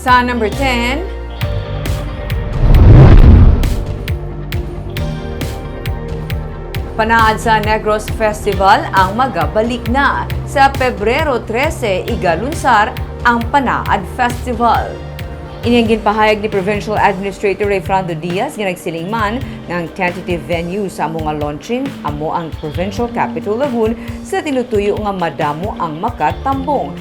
Sa number 10, Panaad sa Negros Festival ang magabalik na. Sa Pebrero 13, igalunsar ang Panaad Festival. Inyang ginpahayag ni Provincial Administrator Refrando Diaz nga nagsiling man ng tentative venue sa mga launching amo ang Provincial Capital Laguna sa tinutuyo nga madamo ang makatambong.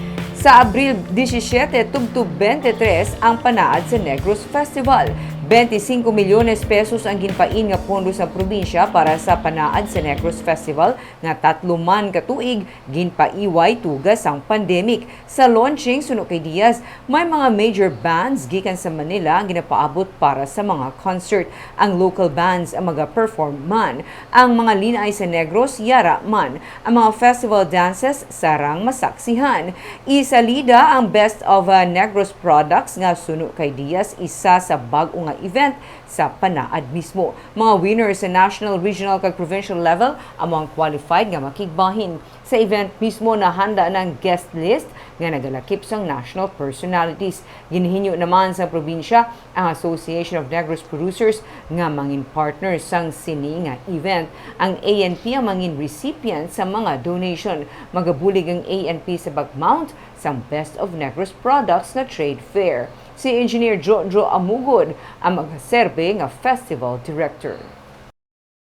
Sa Abril 17 tugtog 23 ang Panaad sa Negros Festival. 25 milyones pesos ang ginpain nga pondo sa probinsya para sa Panaad sa Negros Festival nga 3 man ka tuig ginpaiway tugas ang pandemic. Sa launching suno kay Diaz, may mga major bands gikan sa Manila ang ginapaabot para sa mga concert. Ang local bands ang maga-perform man. Ang mga linay sa Negros yara man. Ang mga festival dances sarang masaksihan. Isalida ang Best of Negros products nga suno kay Diaz isa sa bag-o nga event sa Panaad mismo. Mga winners sa national, regional kag provincial level among qualified nga makigbahin. Sa event mismo nahanda ng guest list nga nagalakip sang national personalities. Ginhinyo naman sa probinsya ang Association of Negros Producers nga mangin partners sang sini nga event. Ang ANP ang mangin recipient sa mga donation. Magabulig ang ANP sa pag-mount sang Best of Negros Products na trade fair. Si Engineer Jojo Amugod ang magserbe nga festival director.